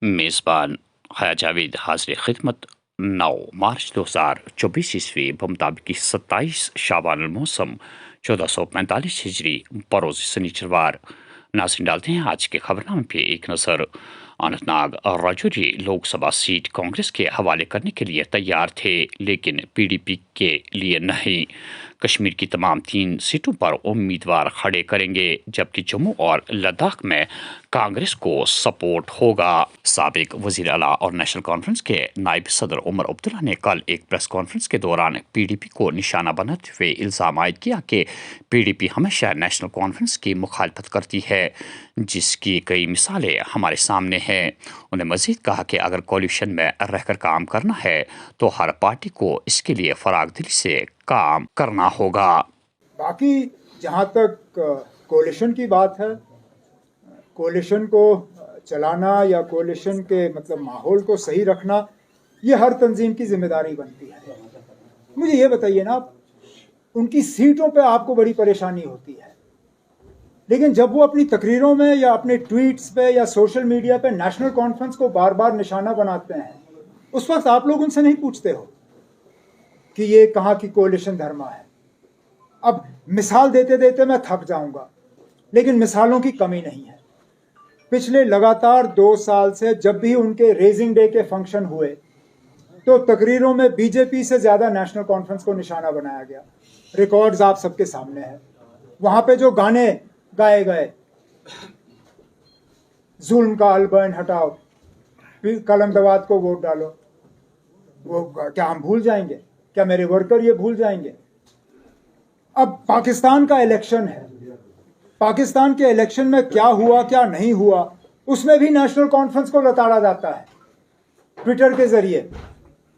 मेज़बान हया जावेद हाजिर खिदमत 9 मार्च 2024 ईस्वी बमुताबिक 27 शाबान मौसम 1445 हिजरी बरोज शनिचरवार। नाज़रीन, डालते हैं आज के खबरनामे पे एक नज़र। अनंतनाग और राजौरी लोकसभा सीट कांग्रेस के हवाले करने के लिए तैयार थे, लेकिन पीडीपी के लिए नहीं। कश्मीर की तमाम 3 सीटों पर उम्मीदवार खड़े करेंगे, जबकि जम्मू और लद्दाख में कांग्रेस को सपोर्ट होगा। साबिक वजीर आला और नेशनल कॉन्फ्रेंस के नायब सदर उमर अब्दुल्ला ने कल एक प्रेस कॉन्फ्रेंस के दौरान पीडीपी को निशाना बनाते हुए इल्ज़ाम आयद किया कि पीडीपी हमेशा नेशनल कॉन्फ्रेंस की मुखालफत करती है, जिसकी कई मिसालें हमारे सामने हैं। उन्होंने मजीद कहा कि अगर कोलिशन में रहकर काम करना है तो हर पार्टी को इसके लिए फरागदिली से काम करना होगा। बाकी जहाँ तक कोलिशन की बात है, कोलिशन को चलाना या कोलिशन के मतलब माहौल को सही रखना, ये हर तंजीम की जिम्मेदारी बनती है। मुझे ये बताइए ना, उनकी सीटों पे आपको बड़ी परेशानी होती है, लेकिन जब वो अपनी तकरीरों में या अपने ट्वीट्स पे या सोशल मीडिया पे नेशनल कॉन्फ्रेंस को बार बार निशाना बनाते हैं, उस वक्त आप लोग उनसे नहीं पूछते हो कि ये कहाँ की कोलिशन धर्मा है। अब मिसाल देते देते मैं थक जाऊंगा, लेकिन मिसालों की कमी नहीं है। पिछले लगातार 2 साल से जब भी उनके रेजिंग डे के फंक्शन हुए तो तकरीरों में बीजेपी से ज्यादा नेशनल कॉन्फ्रेंस को निशाना बनाया गया। रिकॉर्ड्स आप सबके सामने हैं। वहां पे जो गाने गाए गए, जुल्म का अलबर्न हटाओ, कलमदवाद को वोट डालो, वो क्या हम भूल जाएंगे? क्या मेरे वर्कर ये भूल जाएंगे? अब पाकिस्तान का इलेक्शन है, पाकिस्तान के इलेक्शन में क्या हुआ क्या नहीं हुआ, उसमें भी नेशनल कॉन्फ्रेंस को लताड़ा जाता है ट्विटर के जरिए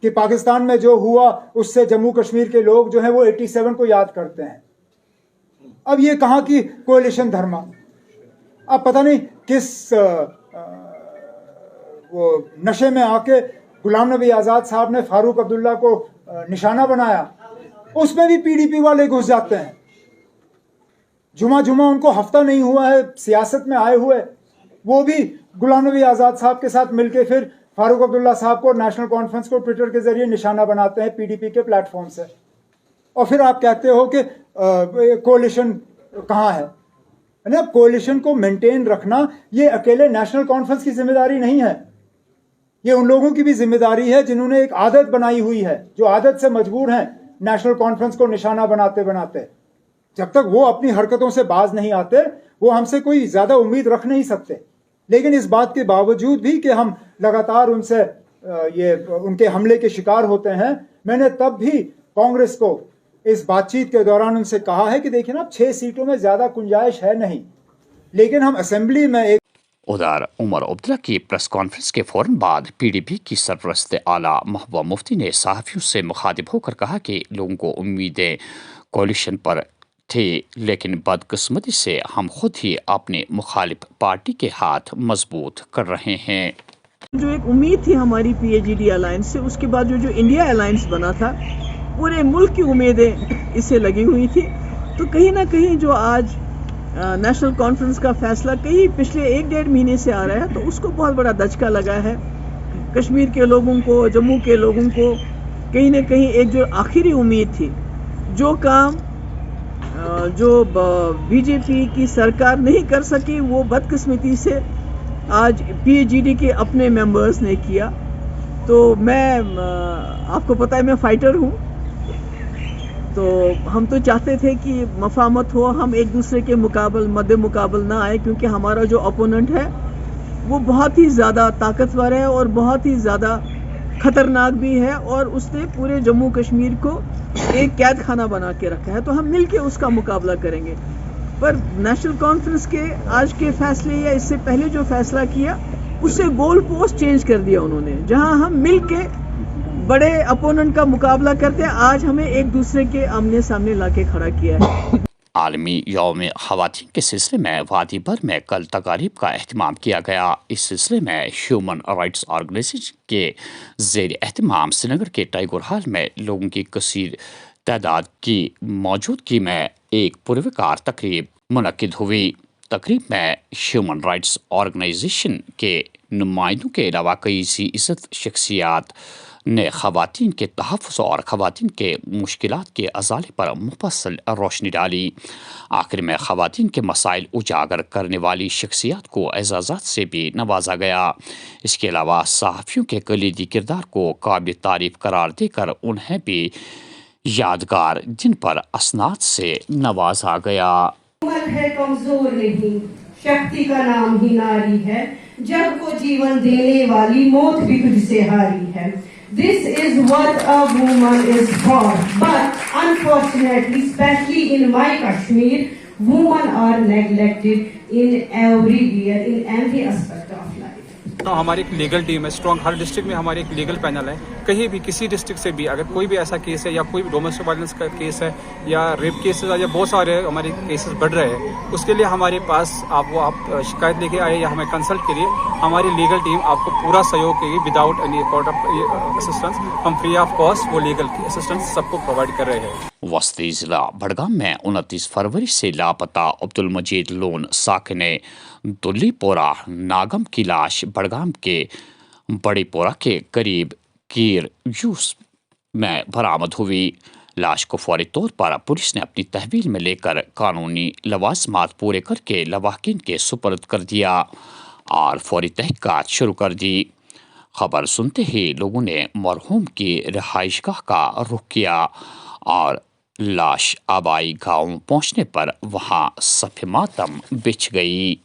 कि पाकिस्तान में जो हुआ उससे जम्मू कश्मीर के लोग जो हैं वो 87 को याद करते हैं। अब ये कहाँ की कोलिशन धर्मा? अब पता नहीं किस वो नशे में आके गुलाम नबी आज़ाद साहब ने फारूक अब्दुल्ला को निशाना बनाया, उसमें भी पीडीपी वाले घुस जाते हैं। जुमा उनको हफ्ता नहीं हुआ है सियासत में आए हुए, वो भी गुलाम नबी आज़ाद साहब के साथ मिलके फिर फारूक अब्दुल्ला साहब को नेशनल कॉन्फ्रेंस को ट्विटर के जरिए निशाना बनाते हैं पीडीपी के प्लेटफॉर्म से। और फिर आप कहते हो कि कोलिशन कहाँ है? ना, कोलिशन को मेंटेन रखना ये अकेले नेशनल कॉन्फ्रेंस की जिम्मेदारी नहीं है, ये उन लोगों की भी जिम्मेदारी है जिन्होंने एक आदत बनाई हुई है, जो आदत से मजबूर हैं नेशनल कॉन्फ्रेंस को निशाना बनाते बनाते। जब तक वो अपनी हरकतों से बाज नहीं आते, वो हमसे कोई ज्यादा उम्मीद रख नहीं सकते। लेकिन इस बात के बावजूद भी कि हम लगातार उनसे ये उनके हमले के शिकार होते हैं, मैंने तब भी कांग्रेस को इस बातचीत के दौरान उनसे कहा है कि देखिए ना, 6 सीटों में ज्यादा गुंजाइश है नहीं, लेकिन हम असेंबली में एक। उधर उमर अब्दुल्ला की प्रेस कॉन्फ्रेंस के फौरन बाद पीडीपी की सरपरस्त आला महबूबा मुफ्ती ने सहाफियों से मुखातिब होकर कहा कि लोगों को उम्मीदें कोलिशन पर थे, लेकिन बदकिस्मती से हम खुद ही अपने मुखालिफ पार्टी के हाथ मजबूत कर रहे हैं। जो एक उम्मीद थी हमारी पीएजीडी अलायंस से, उसके बाद जो इंडिया अलायंस बना था, पूरे मुल्क की उम्मीदें इससे लगी हुई थी। तो कहीं ना कहीं जो आज नेशनल कॉन्फ्रेंस का फैसला कहीं पिछले 1-1.5 महीने से आ रहा है, तो उसको बहुत बड़ा दचका लगा है। कश्मीर के लोगों को, जम्मू के लोगों को कहीं ना कहीं एक जो आखिरी उम्मीद थी, जो काम जो बीजेपी की सरकार नहीं कर सकी, वो बदकिस्मती से आज पीएजीडी के अपने मेंबर्स ने किया। तो मैं, आपको पता है मैं फाइटर हूँ, तो हम तो चाहते थे कि मफामत हो, हम एक दूसरे के मद्दे मुकाबल ना आए, क्योंकि हमारा जो अपोनेंट है वो बहुत ही ज़्यादा ताकतवर है और बहुत ही ज़्यादा खतरनाक भी है, और उसने पूरे जम्मू कश्मीर को एक कैद खाना बना के रखा है। तो हम मिलके उसका मुकाबला करेंगे। पर नेशनल कॉन्फ्रेंस के आज के फैसले या इससे पहले जो फैसला किया, उससे गोल पोस्ट चेंज कर दिया उन्होंने। जहां हम मिलके बड़े अपोनेंट का मुकाबला करते हैं, आज हमें एक दूसरे के आमने सामने लाके खड़ा किया है। आलमी यौम ख़वातीन के सिलसिले में वादी भर में कल तकारीब का एहतमाम किया गया। इस सिलसिले में ह्यूमन राइट्स ऑर्गेनाइजेशन के ज़ेर एहतमाम श्रीनगर के टाइगर हॉल में लोगों की कसीर तादाद की मौजूदगी में एक पुरवकार तकरीब मुनक्किद हुई। تقریب میں ہیومن رائٹس آرگنائزیشن کے نمائندوں کے علاوہ کئی عزت شخصیات نے خواتین کے تحفظ اور خواتین کے مشکلات کے ازالے پر مفصل روشنی ڈالی۔ آخر میں خواتین کے مسائل اجاگر کرنے والی شخصیات کو اعزازات سے بھی نوازا گیا۔ اس کے علاوہ صحافیوں کے کلیدی کردار کو قابل تعریف قرار دے کر انہیں بھی یادگار دن پر اسناد سے نوازا گیا۔ ہے کمزور نہیں، شکتی کا نام ہی ناری ہے، جب کو جیون دینے والی موت بھی تجھ سے ہاری ہے۔ This is what a woman is for. But unfortunately, especially in my Kashmir, women are neglected in everywhere, in every aspect of life. ہماری ایک لیگل ٹیم ہے اسٹرانگ، ہر ڈسٹرکٹ میں ہماری ایک لیگل پینل ہے۔ کہیں بھی کسی ڈسٹرکٹ سے بھی اگر کوئی بھی ایسا کیس ہے یا کوئی بھی ڈومیسٹک وائلنس کا کیس ہے یا ریپ کیسز یا بہت سارے ہمارے کیسز بڑھ رہے ہیں، اس کے لیے ہمارے پاس آپ شکایت لے کے آئے یا ہمیں کنسلٹ کریے، ہماری لیگل ٹیم آپ کو پورا سہیوگ کرے گی without any court of assistance. ہم فری آف کاسٹ وہ لیگل کی اسسٹنس سب کو پرووائڈ کر رہے ہیں۔ وسطی ضلع بڑگام میں 29 فروری سے لاپتہ عبدالمجید لون ساکن دلی پورہ ناگم کی لاش بڑگام کے بڑی پورہ کے قریب کیر یوس میں برآمد ہوئی۔ لاش کو فوری طور پر پولیس نے اپنی تحویل میں لے کر قانونی لوازمات پورے کر کے لواحقین کے سپرد کر دیا اور فوری تحقیقات شروع کر دی۔ خبر سنتے ہی لوگوں نے مرحوم کی رہائش گاہ کا رخ کیا اور لاش آبائی گاؤں پہنچنے پر وہاں صف ماتم بچھ گئی۔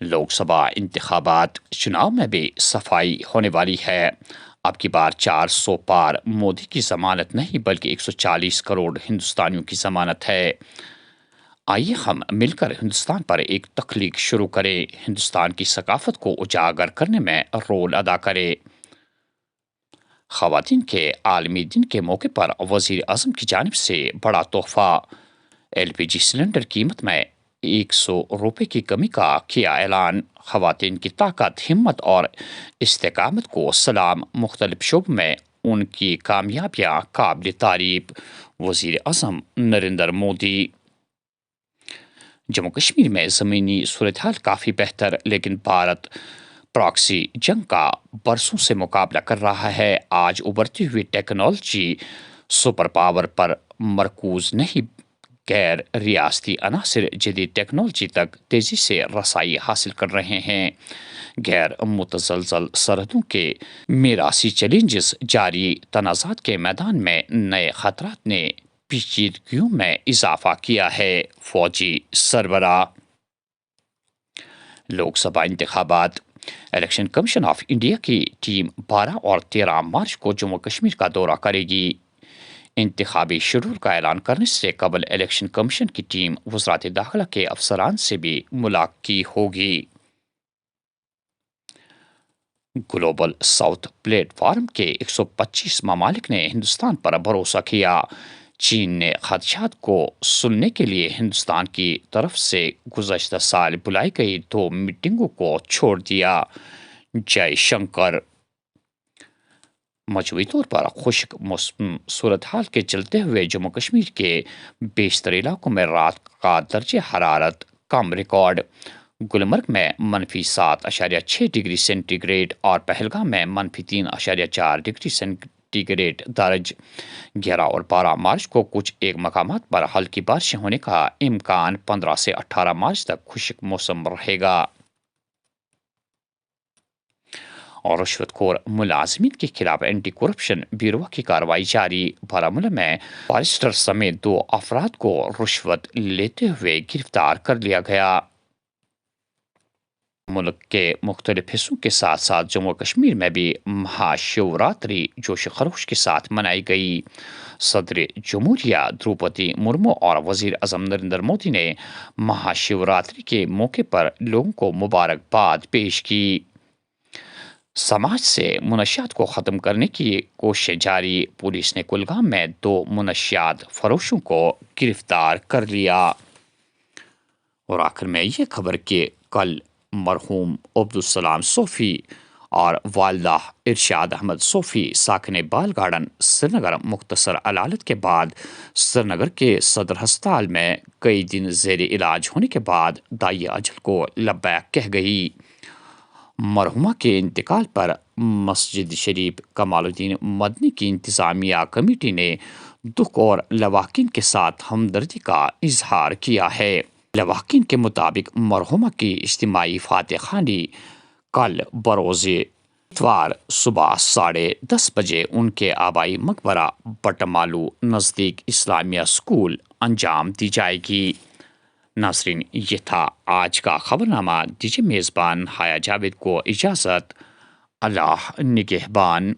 لوک سبھا انتخابات چناؤ میں بھی صفائی ہونے والی ہے۔ اب کی بار 400 پار مودی کی ضمانت نہیں بلکہ 140 کروڑ ہندوستانیوں کی ضمانت ہے۔ آئیے ہم مل کر ہندوستان پر ایک تخلیق شروع کریں، ہندوستان کی ثقافت کو اجاگر کرنے میں رول ادا کرے۔ خواتین کے عالمی دن کے موقع پر وزیر اعظم کی جانب سے بڑا تحفہ، LPG سلنڈر قیمت میں 100 روپے کی کمی کا کیا اعلان۔ خواتین کی طاقت، ہمت اور استقامت کو سلام، مختلف شعبوں میں ان کی کامیابیاں قابل تعریف، وزیر اعظم نریندر مودی۔ جموں کشمیر میں زمینی صورتحال کافی بہتر، لیکن بھارت پراکسی جنگ کا برسوں سے مقابلہ کر رہا ہے۔ آج ابھرتی ہوئی ٹیکنالوجی سپر پاور پر مرکوز نہیں، غیر ریاستی عناصر جدید ٹیکنالوجی تک تیزی سے رسائی حاصل کر رہے ہیں۔ غیر متزلزل سرحدوں کے میراثی چیلنجز، جاری تنازعات کے میدان میں نئے خطرات نے پیچیدگیوں میں اضافہ کیا ہے۔ فوجی سربراہ۔ لوک سبھا انتخابات۔ الیکشن کمیشن آف انڈیا کی ٹیم 12 اور 13 مارچ کو جموں کشمیر کا دورہ کرے گی۔ انتخابی شیڈول کا اعلان کرنے سے قبل الیکشن کمیشن کی ٹیم وزارت داخلہ کے افسران سے بھی ملاقات ہوگی۔ گلوبل ساؤتھ پلیٹ فارم کے 125 ممالک نے ہندوستان پر بھروسہ کیا۔ چین نے خدشات کو سننے کے لیے ہندوستان کی طرف سے گزشتہ سال بلائی گئی 2 میٹنگوں کو چھوڑ دیا۔ جے شنکر۔ مجموعی طور پر خشک موسم صورتحال کے چلتے ہوئے جموں کشمیر کے بیشتر علاقوں میں رات کا درجہ حرارت کم ریکارڈ۔ گلمرگ میں -7.6 ڈگری سینٹی گریڈ اور پہلگام میں -3.4 ڈگری سینٹی گریڈ درج۔ 11 اور 12 مارچ کو کچھ ایک مقامات پر ہلکی بارشیں ہونے کا امکان۔ 15 سے 18 مارچ تک خشک موسم رہے گا۔ اور رشوت خور ملازمین کے خلاف اینٹی کرپشن بیورو کی کارروائی جاری۔ بارہمولہ میں فارسٹر سمیت 2 افراد کو رشوت لیتے ہوئے گرفتار کر لیا گیا۔ ملک کے مختلف حصوں کے ساتھ ساتھ جموں کشمیر میں بھی مہا شیوراتری جوش و خروش کے ساتھ منائی گئی۔ صدر جمہوریہ دروپدی مرمو اور وزیر اعظم نریندر مودی نے مہا شیوراتری کے موقع پر لوگوں کو مبارکباد پیش کی۔ سماج سے منشیات کو ختم کرنے کی کوششیں جاری۔ پولیس نے کلگام میں 2 منشیات فروشوں کو گرفتار کر لیا۔ اور آخر میں یہ خبر کہ کل مرحوم عبدالسلام صوفی اور والدہ ارشاد احمد صوفی ساکن بال گارڈن سری نگر مختصر علالت کے بعد سری نگر کے صدر ہسپتال میں کئی دن زیر علاج ہونے کے بعد دائی اجل کو لبیک کہہ گئی۔ مرحومہ کے انتقال پر مسجد شریف کمال الدین مدنی کی انتظامیہ کمیٹی نے دکھ اور لواحقین کے ساتھ ہمدردی کا اظہار کیا ہے۔ لواحقین کے مطابق مرحومہ کی اجتماعی فاتح خوانی کل بروز اتوار صبح 10:30 بجے ان کے آبائی مقبرہ بٹمالو نزدیک اسلامیہ اسکول انجام دی جائے گی۔ ناظرین، یہ تھا آج کا خبرنامہ۔ دیجیے میزبان حیا جاوید کو اجازت۔ اللہ نگہبان۔